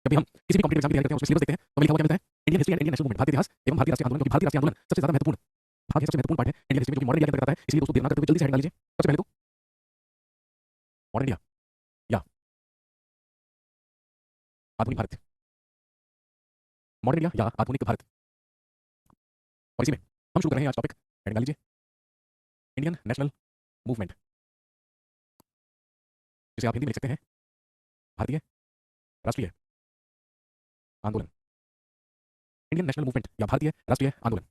जब भी हम किसी भी कॉम्पिटेटिव एग्जाम की तैयारी करते हैं उसमें सिलेबस देखते हैं तो लिखा हुआ क्या मिलता है, Indian history and Indian national movement, भारतीय इतिहास एवं भारतीय राष्ट्रीय आंदोलन, क्योंकि भारतीय राष्ट्रीय आंदोलन सबसे ज्यादा महत्वपूर्ण भाग है, सबसे महत्वपूर्ण पार्ट है इंडियन हिस्ट्री में, जो कि मॉडर्न इंडिया के अंतर्गत आता है। इसलिए दोस्तों देर ना करते हुए जल्दी से हेडिंग डाल लीजिए। सबसे पहले तो मॉडर्न इंडिया या आधुनिक भारत, मॉडर्न इंडिया या आधुनिक भारत। और इसी में हम शुरू कर रहे हैं आज टॉपिक, हेडिंग डाल लीजिए इंडियन नेशनल मूवमेंट, जिसे आप हिंदी में लिख सकते हैं भारतीय राष्ट्रीय आंदोलन, इंडियन नेशनल मूवमेंट या भारतीय राष्ट्रीय आंदोलन।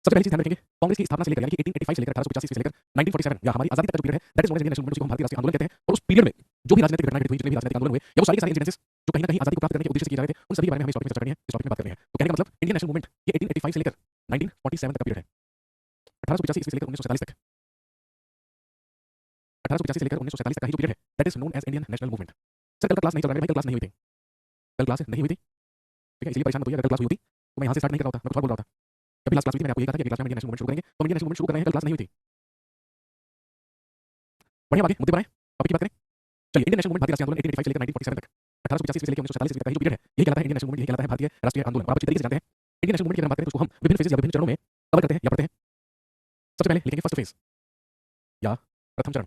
सबसे पहली चीज ध्यान रखेंगे, कांग्रेस की स्थापना से लेकर यानी कि 1885 से लेकर 1885 से लेकर 1947 या हमारी आजादी तक का जो पीरियड है, that is known as Indian national movement, जिसको हम भारतीय राष्ट्रीय आंदोलन कहते हैं। और उस पीरियड में जो भी राजनीतिक घटनाएं घटित हुई, जितने भी राजनीतिक आंदोलन हुए, या वो सारे के सारे इंसिडेंसेस जो कहीं ना कहीं आजादी को प्राप्त करने के उद्देश्य से किए जा रहे थे, उन सभी के बारे में हमें इस टॉपिक में चर्चा करनी है, इस टॉपिक में बात करनी है। तो कहने का मतलब इंडियन नेशनल मूवमेंट ये 1885 से लेकर 1947 तक का पीरियड है, 1885 से लेकर 1947 तक, 1885 से लेकर 1947 तक का ही जो पीरियड है, that is known as Indian national movement. Sir कल क्लास नहीं चल रहा है भाई, कल क्लास नहीं हुई थी, कल क्लास नहीं हुई थी, ठीक है, इसलिए परेशान मत होइए। अगर कल क्लास हुई होती तो मैं यहाँ से स्टार्ट नहीं कर रहा होता, मैं कुछ और बोल रहा था। कभी लास्ट क्लास हुई थी, मैंने आपको यही कहा था कि अगली क्लास में इंडियन नेशनल मूवमेंट शुरू करेंगे, तो इंडियन नेशनल मूवमेंट शुरू कर रहे हैं, कल क्लास नहीं हुई थी। बढ़िया, आगे मुद्दे पर आए, टॉपिक की बात करें। चलिए, इंडियन नेशनल मूवमेंट भारतीय राष्ट्रीय आंदोलन 1885 से लेकर 1947 तक, 1885 से लेकर 1947 तक का ही जो पीरियड है, यही कहलाता है इंडियन नेशनल मूवमेंट, यही कहलाता है भारतीय राष्ट्रीय आंदोलन। और आप अच्छी तरीके से जानते हैं इंडियन नेशनल मूवमेंट की अगर हम बात करें तो उसको हम विभिन्न फेजेस या विभिन्न चरणों में कवर करते हैं या पढ़ते हैं। सबसे पहले लिखेंगे फर्स्ट फेज या प्रथम चरण,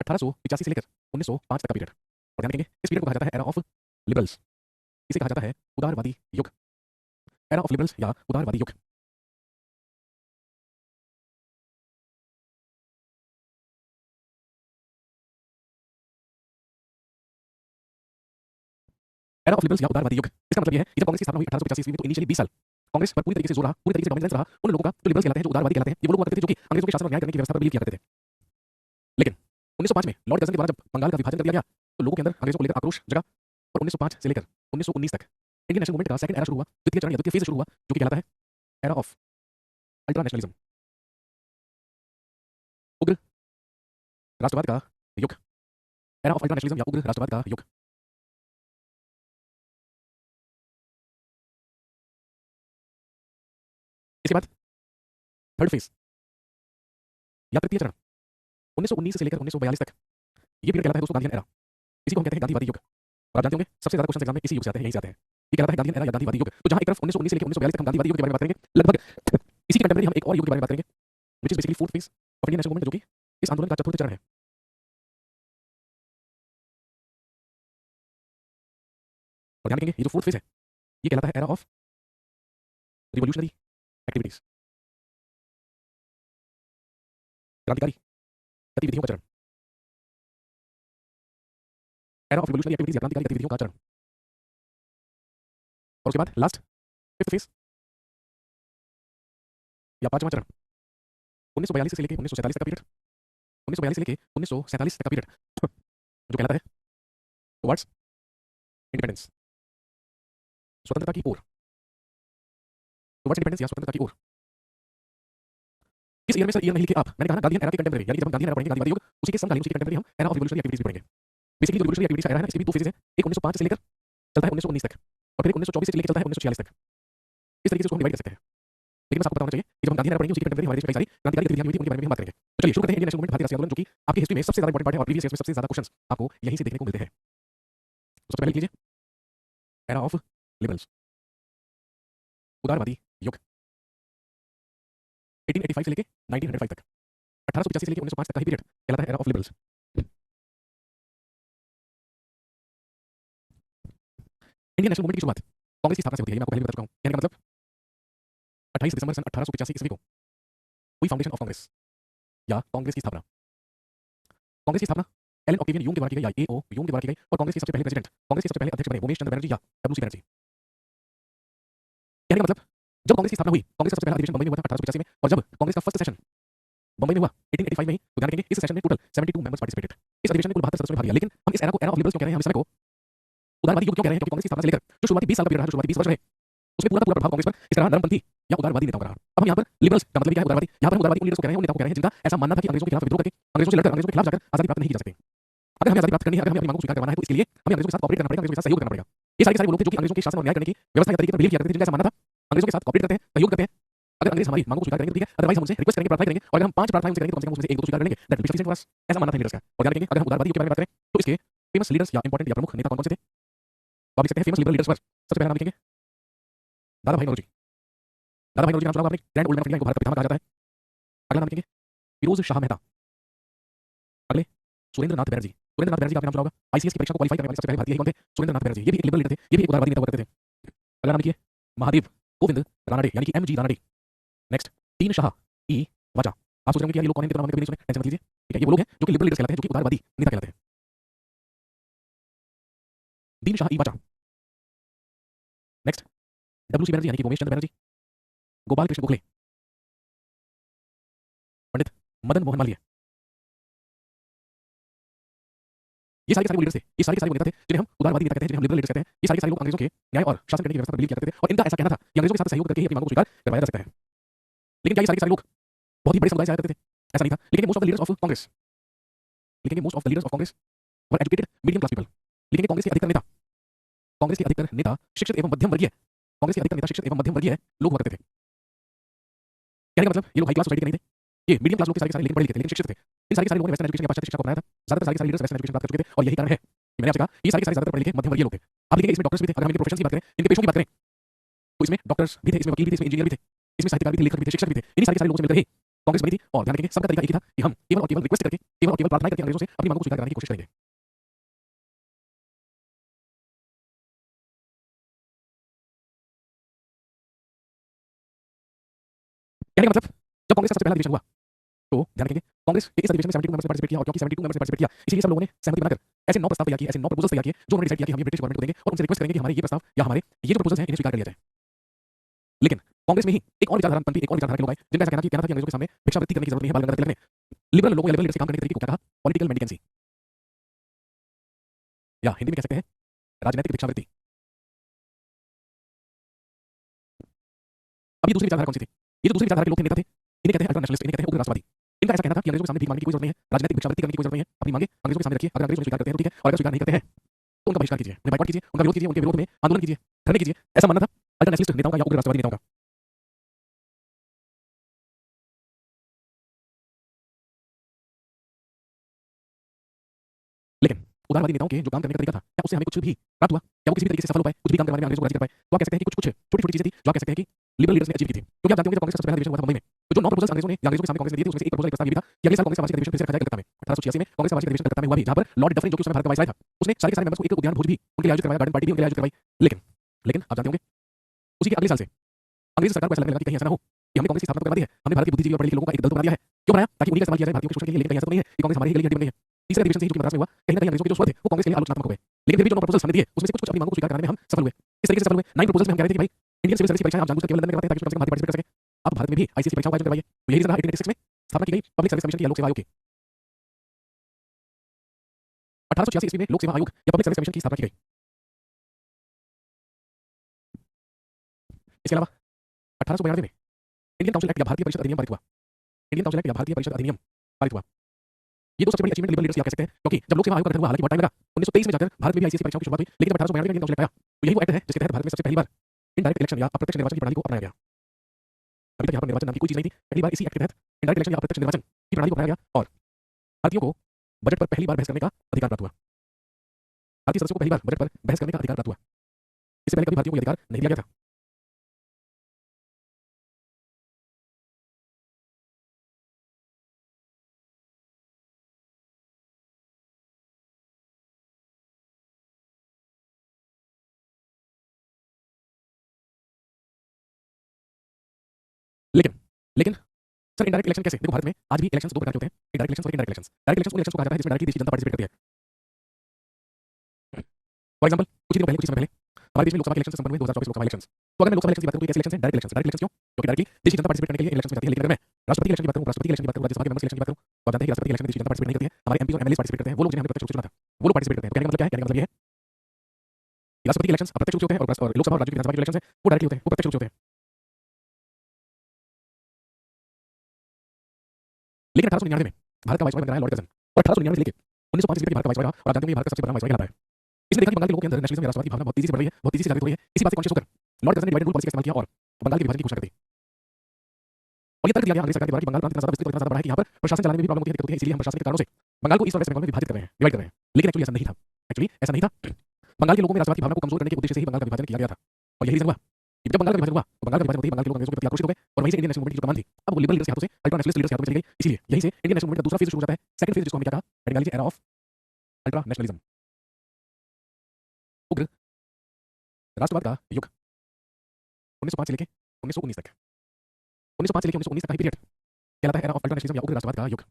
1885 से लेकर 1905 तक का पीरियड। और ध्यान रखेंगे इस पीरियड को कहा जाता है एरा ऑफ लिबरल्स, इसे कहा जाता है उदारवादी युग, एरा ऑफ लिबरल्स या उदारवादी युग। एरा ऑफ लिबरल्स या उदारवादी युग, इसका मतलब यह है कि जब कांग्रेस की स्थापना हुई 1885 ईस्वी में, तो इनिशियली 20 साल कांग्रेस पर पूरी तरीके से जोर रहा, पूरी तरीके से डोमिनेंस रहा उन लोगों का जो लिबरल्स कहलाते हैं, जो उदारवादी कहलाते हैं। ये वो लोग हुआ करते थे जो कि अंग्रेजों के शासन और न्याय करने की व्यवस्था पर बिलीव किया करते थे। लेकिन 1905 में लॉर्ड कर्जन के द्वारा जब बंगाल का विभाजन कर दिया गया, तो लोगों के अंदर अंग्रेजों को लेकर आक्रोश जगा। और 1905 से लेकर 1919 तक इंडियन नेशनल मूवमेंट का सेकंड एरा शुरू हुआ, द्वितीय चरण या द्वितीय फेज शुरू हुआ, जो कि कहलाता है एरा ऑफ अल्ट्रा नेशनलिज्म, उग्र राष्ट्रवाद का युग, एरा ऑफ अल्ट्रा नेशनलिज्म या उग्र राष्ट्रवाद का युग। इसके बाद थर्ड फेज या तृतीय चरण 1919 से लेकर 1942 तक, ये पीरियड कहलाता है दोस्तों गांधीयन एरा, इसी को हम कहते हैं गांधीवादी युग। और आप जानते होंगे सबसे ज्यादा क्वेश्चन एग्जाम में इसी युग से आते हैं, यहीं से आते हैं। ये कहलाता है गांधीयन एरा या गांधीवादी युग। तो जहां एक तरफ 1919 से लेकर 1942 तक हम गांधीवादी युग के बारे में बात करेंगे, लगभग इसी के कंटेम्परेरी हम एक और युग के बारे में बात करेंगे, which is basically fourth phase of Indian national movement, जो कि इस आंदोलन का चतुर्थ चरण है। और ध्यान रखेंगे ये जो फोर्थ फेज है, ये कहलाता है एरा ऑफ रिवोल्यूशनरी एक्टिविटीज, क्रांतिकारी गतिविधियों का चरण, एरा ऑफ रिवोल्यूशनरी एक्टिविटीज या क्रांतिकारी गतिविधियों का चरण। और उसके बाद लास्ट फिफ्थ फेज या पांचवां चरण 1942 से लेकर 1947 तक का पीरियड, 1942 से लेकर 1947 तक का पीरियड, जो कहलाता है टुवर्ड्स इंडिपेंडेंस, स्वतंत्रता की ओर, टुवर्ड्स इंडिपेंडेंस या स्वतंत्रता की ओर। किस ईयर में सर, ईयर नहीं लिखे आप, मैंने कहा ना गांधीयन एरा के कंटेम्परेरी, यानी जब हम गांधीयन एरा पढ़ेंगे, गांधीवादी युग, उसी के समकालीन, उसी के कंटेम्परेरी हम एरा ऑफ रिवोल्यूशनरी एक्टिविटीज भी पढ़ेंगे। बेसिकली जो रिवोल्यूशनरी एक्टिविटीज का एरा है ना, इसके भी दो फेजेस हैं, एक 1905 से लेकर चलता है 1919 तक, और फिर 1924 से लेकर चलता है 1946 तक। इस तरीके से उसको हम डिवाइड कर सकते हैं। लेकिन बस आपको पता होना चाहिए कि जब हम गांधीयन एरा पढ़ेंगे, उसी के कंटेम्परेरी हमारे देश में कई सारी क्रांतिकारी गतिविधियां हुई थी, उनके बारे में हम बात करेंगे। तो चलिए शुरू करते हैं इंडियन नेशनल मूवमेंट भारतीय राष्ट्रीय आंदोलन, जो कि आपकी हिस्ट्री में सबसे ज्यादा इंपॉर्टेंट पार्ट है और प्रीवियस ईयर्स में सबसे ज्यादा क्वेश्चंस आपको यहीं से देखने को मिलते हैं। तो सबसे पहले लिख लीजिए एरा ऑफ लिबरल्स, उदारवादी युग, 1885 से लेकर 1905 तक, 1885 से लेकर 1905 तक का ही पीरियड कहलाता है era of liberals. Indian national movement की शुरुआत कांग्रेस की स्थापना से होती है, ये मैं आपको पहले भी बता चुका हूं। कहने का मतलब 28 दिसंबर सन 1885 ईस्वी को हुई फाउंडेशन ऑफ कांग्रेस या कांग्रेस की स्थापना। कांग्रेस की स्थापना एलन ऑक्टेवियन यूंग के द्वारा की गई या एओ यूंग के द्वारा की गई, और कांग्रेस के सबसे पहले प्रेसिडेंट, कांग्रेस के सबसे पहले अध्यक्ष बने उमेश चंद्र बनर्जी या डब्ल्यूसी बनर्जी। कहने का मतलब जब कांग्रेस की स्थापना हुई, कांग्रेस का सबसे पहला अधिवेशन बंबई में हुआ था 1885 में, और जब कांग्रेस का फर्स्ट सेशन बंबई में हुआ 1885 में ही, तो ध्यान रखेंगे इस सेशन में टोटल 72 मेंबर्स पार्टिसिपेटेड। इस अधिवेशन में कुल 72 सदस्यों ने भाग लिया। लेकिन हम इस एरा को एरा ऑफ लिबरल्स क्यों कह रहे हैं, हम इस समय को उदारवादी युग क्यों कह रहे हैं, क्योंकि कांग्रेस की स्थापना से लेकर जो शुरुआती 20 साल का पीरियड रहा, जो शुरुआती 20 वर्ष रहे, उसमें पूरा पूरा प्रभाव कांग्रेस पर इस तरह नरमपंथी या उदारवादी नेताओं का रहा। अब हम यहाँ पर लिबरल्स का मतलब क्या है, उदारवादी, यहाँ पर हम उदारवादी उन लीडर्स को कह रहे हैं, उन नेताओं को कह रहे हैं जिनका ऐसा मानना था कि अंग्रेजों के खिलाफ विद्रोह करके, अंग्रेजों से लड़कर, अंग्रेजों के खिलाफ जाकर आजादी प्राप्त नहीं की जा सकती। अगर हमें आजादी प्राप्त करनी है, अगर हमें अपनी मांगों को स्वीकार करवाना है, तो इसके लिए हमें अंग्रेजों के साथ कॉपरेट करना पड़ेगा, अंग्रेजों के साथ सहयोग करना पड़ेगा। ये सारे के सारे वो लोग थे जो कि अंग्रेजों के शासन और न्याय करने की व्यवस्था या तरीके पर बिलीव किया करते थे, जिनका ऐसा मानना था अंग्रेजों के साथ कॉपरेट करते हैं, सहयोग करते हैं। अगर अंग्रेज हमारी मांगों को स्वीकार करेंगे तो ठीक है, अदरवाइज हम उनसे रिक्वेस्ट करेंगे, प्रार्थना करेंगे, और अगर हम 5 प्रार्थनाएं उनसे करेंगे तो कम से कम उसमें से 1 2 स्वीकार कर लेंगे। That will be sufficient for us, ऐसा मानना था लीडर्स का। और ध्यान रखेंगे अगर हम उदारवादी युग के बारे में बात करें तो इसके फेमस लीडर्स या इंपॉर्टेंट या प्रमुख नेता कौन कौन से थे, तो आप लिख सकते हैं फेमस लिबरल लीडर्स पर सबसे पहला नाम लिखेंगे दादा भाई नौरोजी। दादा भाई नौरोजी का नाम सुना होगा आपने, grand old man of India, इनको भारत का पितामह कहा जाता है। अगला नाम लिखेंगे फिरोज शाह मेहता। अगले सुरेंद्र नाथ बैनर्जी। सुरेंद्र नाथ बैनर्जी का आपने नाम सुना होगा, आईसीएस की परीक्षा को क्वालीफाई करने वाले सबसे पहले भारतीय कौन थे? सुरेंद्र नाथ बैनर्जी। ये भी एक लिबरल लीडर थे, ये भी एक उदारवादी नेता हुआ करते थे। अगला नाम लिखिए महादेव गोविंद रानडे, यानी कि एमजी रानडे। नेक्स्ट तीन शाह ई वाचा। आप सोच रहे होंगे कि ये लोग कौन है, इनके नाम हमने कभी नहीं सुने, टेंशन मत लीजिए। ठीक है, ये वो लोग हैं जो कि लिबरल लीडर्स कहलाते हैं, जो कि उदारवादी नेता कहलाते हैं। दीन शाह ई वाचा। नेक्स्ट डब्ल्यू सी बैनर्जी, यानी कि उमेश चंद्र बैनर्जी। गोपाल कृष्ण गोखले। पंडित मदन मोहन मालवीय। ये सारे के सारे वो लीडर्स थे, ये सारे के सारे वो नेता थे जिन्हें हम उदारवादी नेता कहते हैं, जिन्हें हम लिबरल लीडर्स कहते हैं। ये सारे के सारे लोग अंग्रेजों के न्याय और शासन करने की व्यवस्था पर बिलीव किया करते थे, और इनका ऐसा कहना था कि अंग्रेजों के साथ सहयोग करके ही अपनी मांगों को स्वीकार करवाया जा सकता है। लेकिन क्या ये सारे के सारे लोग बहुत ही बड़े समुदाय से आया करते थे? ऐसा नहीं था। लिखेंगे most of the leaders of Congress. लिखेंगे most of the leaders of Congress were educated medium class people. लिखेंगे कांग्रेस के अधिकतर नेता, कांग्रेस के अधिकतर नेता शिक्षित एवं मध्यम वर्गीय, कांग्रेस के अधिकतर नेता शिक्षित एवं मध्यम वर्गीय लोग हुआ करते थे। कहने का मतलब ये लोग हाई क्लास सोसाइटी के नहीं थे, ये मीडियम क्लास लोग के सारे के सारे, लेकिन पढ़े लिखे थे, लेकिन शिक्षित थे। इन सारे के सारे लोगों ने वेस्टर्न एजुकेशन या पाश्चात्य शिक्षा को अपनाया था। ज्यादातर सारे के सारे लीडर्स वेस्टर्न एजुकेशन प्राप्त कर चुके थे, और यही कारण है कि मैंने आपसे कहा ये सारे के सारे ज्यादातर पढ़े लिखे मध्यम वर्गीय लोग थे। अब लिखेंगे इसमें डॉक्टर्स भी थे। अगर हम इनके प्रोफेशन की बात करें, इनके पेशों की बात करें, तो इसमें डॉक्टर्स भी थे, इसमें वकील भी थे, इसमें इंजीनियर भी थे, इसमें साहित्यकार भी थे, लेखक भी थे, शिक्षक भी थे। इन सारे के सारे लोगों से मिलकर ही कांग्रेस बनी थी। और ध्यान रखेंगे सबका तरीका एक ही था कि हम केवल और केवल रिक्वेस्ट करके, केवल और केवल प्रार्थना करके अंग्रेजों से अपनी मांगों को स्वीकार कराने की कोशिश करेंगे। कहने का मतलब जब कांग्रेस का सबसे पहला अधिवेशन हुआ, तो ध्यान रखेंगे कांग्रेस के इस अधिवेशन में 72 मेंबर्स ने पार्टिसिपेट किया, और क्योंकि 72 मेंबर्स ने पार्टिसिपेट किया, इसीलिए सब लोगों ने सहमति बनाकर ऐसे 9 प्रस्ताव तैयार किए, ऐसे 9 प्रपोजल्स तैयार किए, जो उन्होंने डिसाइड किया कि हम ये ब्रिटिश गवर्नमेंट को देंगे और उनसे रिक्वेस्ट करेंगे कि हमारे ये प्रस्ताव या हमारे ये जो प्रपोजल्स हैं इन्हें स्वीकार कर लिया जाए। लेकिन कांग्रेस में ही एक और विचारधारा उत्पन्न हुई, एक और विचारधारा के लोग आए जिनका ऐसा कहना था कि अंग्रेजों के सामने भिक्षावृत्ति करने की जरूरत नहीं है। बाल गंगाधर तिलक ने लिबरल लोगों या लिबरल लीडर्स के काम करने के तरीके को क्या कहा? पॉलिटिकल मेंडिकेंसी, या हिंदी में कह सकते हैं राजनीतिक भिक्षावृत्ति। अब ये दूसरी विचारधारा कौन सी थी? ये जो दूसरी विचारधारा के लोग थे, नेता थे, इन्हें कहते हैं अल्ट्रा नेशनलिस्ट, इन्हें कहते हैं उग्र राष्ट्रवादी। इनका ऐसा कहना था कि अंग्रेजों के सामने भीख मांगने की कोई जरूरत नहीं है, राजनीतिक भिक्षावृत्ति करने की कोई जरूरत नहीं है, अपनी मांगे अंग्रेजों के सामने रखिए। अगर अंग्रेज उन्हें स्वीकार करते हैं तो ठीक है, और अगर स्वीकार नहीं करते हैं तो उनका बहिष्कार कीजिए, उन्हें बाइकआउट कीजिए, उनका विरोध कीजिए, उनके विरोध में आंदोलन कीजिए, धरने कीजिए। ऐसा मानना था अल्ट्रा नेशनलिस्ट नेताओं का या उग्र राष्ट्रवादी नेताओं का। लेकिन उदारवादी नेताओं के जो काम करने का तरीका था, क्या उससे हमें कुछ भी प्राप्त हुआ? क्या वो किसी भी तरीके से सफल हो पाए? कुछ भी काम करवाने में अंग्रेजों को राजी कर पाए? तो आप कह सकते हैं कि कुछ कुछ छोटी छोटी चीजें थी जो आप कह सकते हैं कि लिबरल लीडर्स ने अचीव की थी। क्योंकि आप जानते होंगे जब कांग्रेस का सबसे पहला अधिवेशन हुआ था मुंबई में, तो जो 9 प्रपोजल्स अंग्रेजों ने या अंग्रेजों के सामने कांग्रेस ने दिए थे, उसमें से एक प्रपोजल, एक प्रस्ताव ये भी था कि अगले साल कांग्रेस का वार्षिक अधिवेशन फिर से रखा जाए कलकत्ता में। 1886 में कांग्रेस का वार्षिक अधिवेशन कलकत्ता में हुआ भी, जहां पर लॉर्ड डफरिन जो कि उस समय भारत का वाइसराय था, उसने सारे के सारे मेंबर्स को एक उद्यान भोज भी उनके लिए आयोजित करवाया, गार्डन पार्टी भी उनके लिए आयोजित करवाई। लेकिन लेकिन आप जानते होंगे उसी के अगले साल से अंग्रेज सरकार को ऐसा लगने लगा कि कहीं ऐसा ना हो कि हमने कांग्रेस की स्थापना तो करवा दी है, हमने भारत के बुद्धिजीवी और पढ़े लिखे लोगों का एक दल तो बना दिया है। क्यों बनाया? ताकि उन्हीं का इस्तेमाल किया जाए भारतीयों के शोषण के लिए। लेकिन कहीं ऐसा तो नहीं है कि कांग्रेस हमारे ही के लिए हड्डी बन गई है। तीसरे अधिवेशन से ही जो कि मद्रास में हुआ, कहीं ना कहीं अंग्रेजों के जो स्वर थे वो कांग्रेस के लिए आलोचनात्मक हो गए। लेकिन फिर भी जो 9 प्रपोजल्स हमने दिए उसमें से कुछ कुछ अपनी मांगों को स्वीकार कराने में हम सफल हुए। इस तरीके से सफल हुए। 9 प्रपोजल्स में हम कह रहे थे कि भाई इंडियन सिविल सर्विस की परीक्षाएं आप जानबूझकर केवल लंदन में करवाते हैं ताकि उसमें कम से कम भारतीय पार्टिसिपेट कर सके। अब भारत में भी आईसीएस की परीक्षाओं का आयोजन करवाइए। तो यही रीजन रहा 1886 में स्थापना की गई पब्लिक सर्विस कमीशन की या लोक सेवा आयोग की। 1886 ईस्वी में लोक सेवा आयोग या पब्लिक सर्विस कमीशन की स्थापना की गई। इसके अलावा 1892 में इंडियन काउंसिल एक्ट या भारतीय परिषद अधिनियम पारित हुआ। इंडियन काउंसिल एक्ट या भारतीय परिषद अधिनियम पारित हुआ। ये दो सबसे बड़ी अचीवमेंट लिबरल लीडर्स की आप कह सकते हैं, क्योंकि जब लोक सेवा आयोग का गठन हुआ, हालांकि बहुत टाइम लगा, 1923 में जाकर भारत में भी आईसीएस की परीक्षाओं की शुरुआत हुई। लेकिन जब 1892 में इंडियन काउंसिल एक्ट आया तो यही वो एक्ट है जिसके तहत भारत में सबसे पहली बार इनडायरेक्ट इलेक्शन या अप्रत्यक्ष निर्वाचन की प्रणाली को अपनाया गया। अभी तक यहाँ पर निर्वाचन नाम की कोई चीज नहीं थी, पहली बार इसी एक्ट के तहत इनडायरेक्ट इलेक्शन या अप्रत्यक्ष निर्वाचन की प्रणाली को अपनाया गया, और भारतीयों को बजट पर पहली बार बहस करने का अधिकार प्राप्त हुआ। भारतीय सदस्यों को पहली बार बजट पर बहस करने का अधिकार प्राप्त हुआ। इससे पहले कभी भारतीयों को यह अधिकार नहीं दिया गया था। लेकिन लेकिन सर इनडायरेक्ट इलेक्शन कैसे? देखो भारत में आज भी इलेक्शंस दो प्रकार के होते हैं, इनडायरेक्ट इलेक्शंस और इनडायरेक्ट इलेक्शंस। डायरेक्ट इलेक्शंस उन इलेक्शंस को कहा जाता है जिसमें डायरेक्टली देश की जनता पार्टिसिपेट करती है। फॉर एग्जांपल कुछ दिनों पहले, कुछ समय पहले हमारे देश में लोकसभा के इलेक्शन संपन्न हुए, 2024 लोकसभा इलेक्शंस। तो अगर मैं लोकसभा इलेक्शन की बात करूं तो कैसे इलेक्शन है? Direct election. डायरेक्ट इलेक्शन क्यों? क्योंकि डायरेक्टली देश की जनता पार्टिसिपेट करने के लिए इलेक्शन में जाती है। लेकिन अगर मैं राष्ट्रपति इलेक्शन की बात करूं, राष्ट्रपति इलेक्शन की बात करूं, राज्यसभा के मेंबर्स इलेक्शन की बात करूं, तो आप जानते हैं कि राष्ट्रपति इलेक्शन में देश की जनता पार्टिसिपेट नहीं करती है, हमारे एमपी और एमएलए पार्टिसिपेट करते हैं, वो लोग जिन्हें हमने प्रत्यक्ष रूप से चुना था, वो लोग पार्टिसिपेट करते हैं। तो कहने का मतलब क्या है? कहने का मतलब ये है कि राष्ट्रपति के इलेक्शन अप्रत्यक्ष रूप से होते हैं, और लोकसभा और राज्य विधानसभा के इलेक्शन है वो डायरेक्टली होते हैं, वो प्रत्यक्ष रूप से होते हैं। लेकिन 1899 में भारत का वाइसरॉय बन गया लॉर्ड कर्जन, और 1899 से लेकर 1905 ईस्वी तक भारत का वाइसरॉय रहा, और आप जानते हैं कि भारत का सबसे बड़ा वाइसरॉय कहलाता है। इसने देखा कि बंगाल के लोगों के अंदर नेशनलिज्म या राष्ट्रवादी भावना बहुत तेजी से बढ़ रही है, बहुत तेजी से जागृत हो रही है। इसी बात से कॉन्शियस होकर लॉर्ड कर्जन ने डिवाइड एंड रूल पॉलिसी का इस्तेमाल किया और बंगाल के विभाजन की घोषणा कर दी। और ये तर्क दिया गया अंग्रेज सरकार के द्वारा कि बंगाल प्रांत इतना ज्यादा विस्तृत और इतना ज्यादा बड़ा है कि यहाँ पर प्रशासन चलाने में भी प्रॉब्लम होती है, दिक्कत होती है, इसलिए हम प्रशासन के कारणों से बंगाल को ईस्ट और वेस्ट बंगाल में विभाजित कर रहे हैं, डिवाइड कर रहे हैं। लेकिन एक्चुअली ऐसा नहीं था। एक्चुअली ऐसा नहीं था। बंगाल के लोगों में राष्ट्रवाद की भावना को कमजोर करने के उद्देश्य से ही बंगाल का विभाजन किया गया था और यही रीजन हुआ कि जब बंगाल का विभाजन हुआ तो बंगाल का विभाजन होते ही बंगाल के लोग अंग्रेजों के प्रति आक्रोशित हो गए और वहीं से इंडियन नेशनल मूवमेंट की जो कमान थी अब वो लिबरल लीडर्स के हाथों से अल्ट्रा नेशनलिस्ट लीडर्स के हाथों में चली गई इसलिए यहीं से इंडियन नेशनल मूवमेंट का दूसरा फेज शुरू हो जाता है सेकंड फेज जिसको हमने क्या कहा Bengali era of ultra nationalism उग्र राष्ट्रवाद का युग 1905 से लेके 1919 तक 1905 से लेके 1919 तक का ही पीरियड कहलाता है एरा ऑफ अल्ट्रा नेशनलिज्म या उग्र राष्ट्रवाद का युग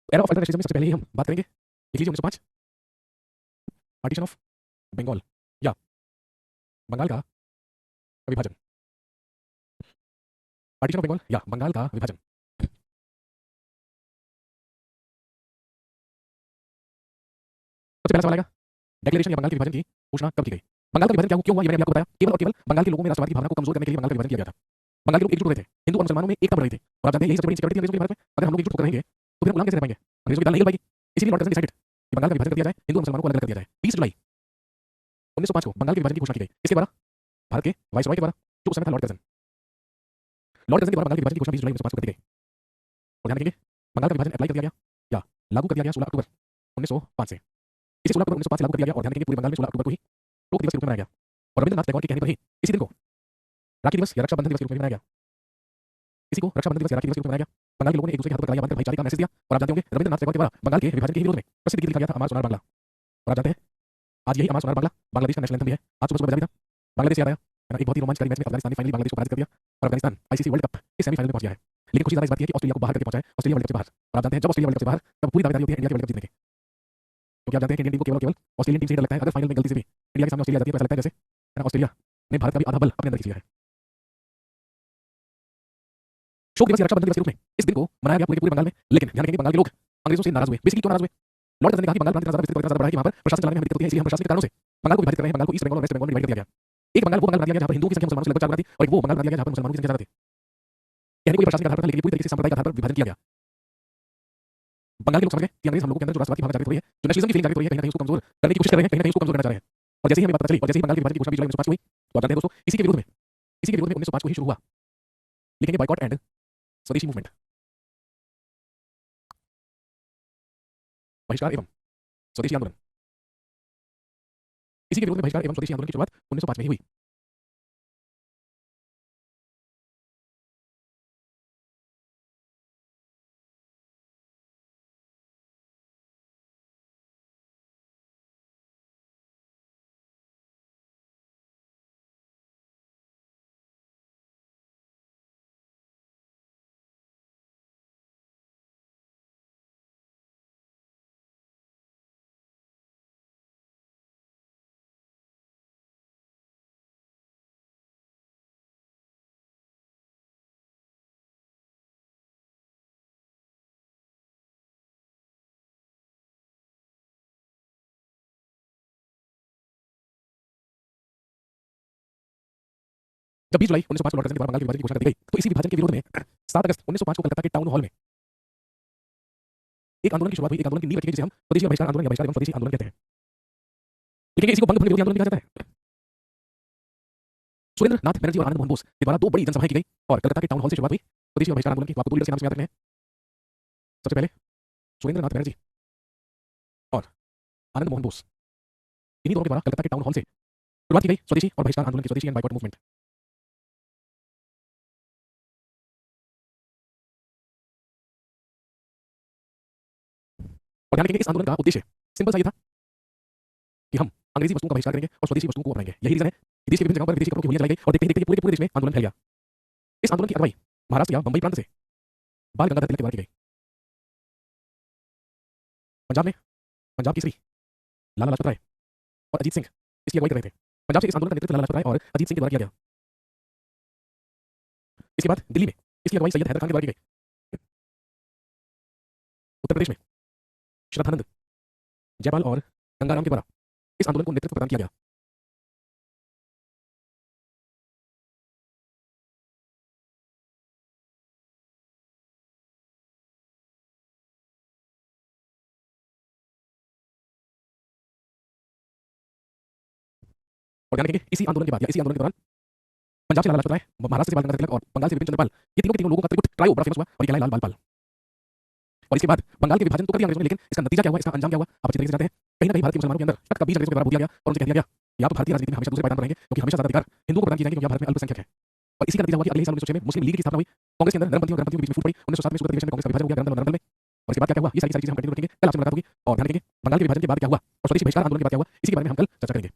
एरा ऑफ अल्ट्रा नेशनलिज्म में सबसे पहले ही हम बात करेंगे लिख लीजिए 1905 पार्टीशन ऑफ बंगाल या बंगाल का विभाजन पार्टीशन ऑफ बंगाल या बंगाल का विभाजन सबसे पहला सवाल आएगा डिक्लेरेशन या बंगाल के विभाजन की घोषणा कब की गई बंगाल का विभाजन क्यों हुआ ये मैंने आपको बताया केवल और केवल बंगाल के लोगों में राष्ट्रवाद की भावना को कमजोर करने के लिए बंगाल का विभाजन किया गया था बंगाल के लोग एकजुट हो रहे थे हिंदू और मुसलमानों में एकता बढ़ रही थी और आप जानते हैं यही सबसे बड़ी सिक्योरिटी थी अंग्रेजों के भारत में अगर हम लोग एकजुट होकर रहेंगे तो फिर हम गुलाम कैसे रह पाएंगे अंग्रेजों की दाल नहीं गल पाएगी इसीलिए लॉर्ड कर्जन डिसाइडेड कि बंगाल का विभाजन कर दिया जाए हिंदू और मुसलमानों को अलग कर दिया जाए 20 जुलाई 1905 को बंगाल के विभाजन की घोषणा की गई इसके द्वारा भारत के वाइसरॉय के द्वारा जो उस समय था लॉर्ड कर्जन के द्वारा बंगाल के विभाजन की घोषणा 20 जुलाई 1905 को कर दी गई और ध्यान रखेंगे बंगाल का विभाजन अप्लाई कर दिया गया या लागू कर दिया गया 16 अक्टूबर 1905 से इसे 16 अक्टूबर 1905 से लागू कर दिया गया और ध्यान रखेंगे पूरे बंगाल में 16 अक्टूबर को ही शोक दिवस के रूप में मनाया गया और रविंद्रनाथ टैगोर के कहने पर ही इसी दिन को राखी दिवस या रक्षाबंधन दिवस के रूप में मनाया गया इसी को रक्षाबंधन दिवस या राखी दिवस के रूप में मनाया गया बंगाल के लोगों ने एक दूसरे के हाथों पर कलाइयां बांधकर भाईचारे का मैसेज दिया और आप जानते होंगे रविंद्रनाथ टैगोर के द्वारा बंगाल के विभाजन के विरोध में प्रसिद्ध गीत लिखा गया था अमर सोनार बांग्ला और आप जानते हैं आज यही अमर सोनार बांग्ला बांग्लादेश का नेशनल एंथम भी है आज सुबह सुबह बजा भी था बांग्लादेश याद आया है ना एक बहुत ही रोमांचकारी मैच में अफगानिस्तान ने फाइनली बांग्लादेश को पराजित कर दिया और अफगानिस्तान आईसीसी वर्ल्ड कप के सेमीफाइनल में पहुंच गया है लेकिन खुशी ज्यादा इस बात की है कि ऑस्ट्रेलिया को बाहर करके पहुंचा है ऑस्ट्रेलिया वर्ल्ड कप से बाहर और आप जानते हैं जब ऑस्ट्रेलिया वर्ल्ड कप से बाहर तब पूरी दावेदारी होती है इंडिया के वर्ल्ड कप जीतने की क्योंकि आप जानते हैं कि इंडियन टीम को केवल ऑस्ट्रेलियन टीम से डर लगता है अगर फाइनल में गलती से भी इंडिया के सामने ऑस्ट्रेलिया जाती है तो ऐसा लगता है जैसे ऑस्ट्रेलिया ने भारत का भी आधा बल अपने अंदर खींच लिया है शोक दिवस या रक्षाबंधन दिवस के रूप में इस दिन को मनाया गया पूरे बंगाल में लेकिन ध्यान रखेंगे बंगाल के लोग अंग्रेजों से नाराज हुए बेसिकली क्यों नाराज हुए लॉर्ड कर्जन ने कहा कि बंगाल प्रांत इतना ज्यादा बड़ा है कि वहां पर प्रशासन चलाने में हमें दिक्कत होती है इसलिए हम प्रशासन के कारणों से बंगाल को विभाजित कर रहे हैं बंगाल को ईस्ट बंगाल और वेस्ट बंगाल में डिवाइड कर दिया गया एक बंगाल वो बंगाल बना दिया गया जहां पर हिंदुओं की संख्या मुसलमानों से लगभग 4 गुना थी और एक वो बंगाल बना दिया गया जहां पर मुसलमानों की संख्या ज्यादा थी कहने को ये प्रशासन का आधार था लेकिन पूरी तरीके से सांप्रदायिक आधार पर विभाजन किया गया बंगाल के लोग समझ गए कि अंग्रेज हम लोगों के अंदर जो राष्ट्रवाद की भावना जागृत हो रही है जो नेशनलिज्म की फीलिंग जागृत हो रही है कहीं ना कहीं उसको कमजोर करने की कोशिश कर रहे हैं कहीं ना कहीं उसको कमजोर करना चाह रहे हैं और जैसे ही हमें पता चली और जैसे ही बंगाल के विभाजन की घोषणा 20 जुलाई 1905 हुई तो आप जानते हैं दोस्तों इसी के विरोध में 1905 को ही शुरू हुआ लिखेंगे बॉयकॉट एंड स्वदेशी मूवमेंट बहिष्कार एवं स्वदेशी आंदोलन इसी के विरोध में बहिष्कार एवं स्वदेशी आंदोलन की शुरुआत 1905 में ही हुई जब 20 जुलाई 1905 को लॉर्ड कर्जन के द्वारा बंगाल के विभाजन की घोषणा कर दी गई तो इसी विभाजन के विरोध में 7 अगस्त 1905 को कलकत्ता के टाउन हॉल में एक आंदोलन की शुरुआत हुई एक आंदोलन की नींव रखी गई जिसे हम स्वदेशी बहिष्कार आंदोलन या बहिष्कार एवं स्वदेशी आंदोलन कहते हैं लेकिन इसी को बंग भंग विरोधी आंदोलन भी कहा जाता है सुरेंद्र नाथ बनर्जी और आनंद मोहन बोस के द्वारा दो बड़ी जनसभाएं की गई और कलकत्ता के टाउन हॉल से शुरुआत हुई स्वदेशी बहिष्कार आंदोलन की आपको दो लीडर्स के नाम से याद रखने हैं सबसे पहले सुरेंद्र नाथ बनर्जी और आनंद मोहन बोस इन्हीं दोनों के द्वारा कलकत्ता के टाउन हॉल से शुरुआत की गई स्वदेशी और बहिष्कार आंदोलन की स्वदेशी एंड बाइकॉट मूवमेंट और ध्यान रखेंगे इस आंदोलन का उद्देश्य सिंपल सा ये था कि हम अंग्रेजी वस्तुओं का बहिष्कार करेंगे और स्वदेशी वस्तुओं को अपनाएंगे यही रीजन है कि देश के विभिन्न जगहों पर विदेशी कपड़ों की होलियां चलाई गई और देखते ही देखते पूरे पूरे देश में आंदोलन फैल गया इस आंदोलन की अगुवाई महाराष्ट्र या बंबई प्रांत से बाल गंगाधर तिलक के द्वारा की गई पंजाब में पंजाब केसरी लाला लाजपत राय और अजीत सिंह इसकी अगुवाई कर रहे थे पंजाब से इस आंदोलन का नेतृत्व लाला लाजपत राय और अजीत सिंह के द्वारा किया गया इसके बाद दिल्ली में इसकी अगुवाई सैयद हैदर खान के द्वारा की गई उत्तर प्रदेश में श्रद्धानंद जयपाल और गंगाराम के द्वारा इस आंदोलन को नेतृत्व प्रदान किया गया और ध्यान रखेंगे इसी आंदोलन के बाद या इसी आंदोलन के दौरान पंजाब से लाला लाजपत राय, महाराष्ट्र से बाल गंगाधर तिलक और बंगाल से विपिन चंद्र पाल, ये तीनों के तीनों लोगों का त्रिकूट ट्रायो बड़ा फेमस हुआ और ये कहलाए लाल बाल पाल। और इसके बाद बंगाल के विभाजन तो कर दिया अंग्रेजों ने, लेकिन इसका नतीजा क्या हुआ, इसका अंजाम क्या हुआ, आप अच्छी तरीके से जानते हैं। कहीं ना कहीं भारत के मुसलमानों के अंदर तख्त का बीज अंग्रेजों के द्वारा बो दिया गया और उनसे कह दिया गया कि आप भारतीय राजनीति में हमेशा दूसरे पायदान पर रहेंगे, क्योंकि हमेशा ज्यादा अधिकार हिंदुओं को प्रदान किए जाएंगे, क्योंकि भारत में अल्पसंख्यक है। और इसी का नतीजा हुआ कि अगले ही साल 1906 में मुस्लिम लीग की स्थापना हुई। कांग्रेस के अंदर नरमपंथियों और गरमपंथियों के बीच में फूट पड़ी। 1907 में सूरत अधिवेशन में कांग्रेस का विभाजन हो गया, गरम दल और नरम दल में। और इसके बाद क्या हुआ, ये सारी चीजें हम कंटिन्यू रखेंगे, कल आपसे मुलाकात होगी। और ध्यान रखेंगे बंगाल के विभाजन के बाद क्या हुआ और स्वदेशी बहिष्कार आंदोलन के बाद क्या हुआ, इसी के बारे में हम कल चर्चा करेंगे।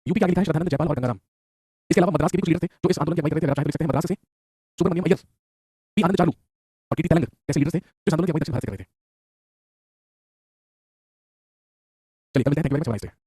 यूपी का लिखा है श्रद्धानंद जयपाल और गंगाराम। इसके अलावा मद्रास के भी कुछ लीडर थे जो इस आंदोलन की अगुवाई कर रहे थे। अगर चाहे तो लिख सकते हैं मद्रास से सुब्रमण्यम अय्यर, पी आनंद चालू और टीटी तेलंग जैसे लीडर थे जो इस आंदोलन की अगुवाई दक्षिण भारत से कर रहे थे। चलिए कल मिलते हैं, थैंक यू वेरी मच।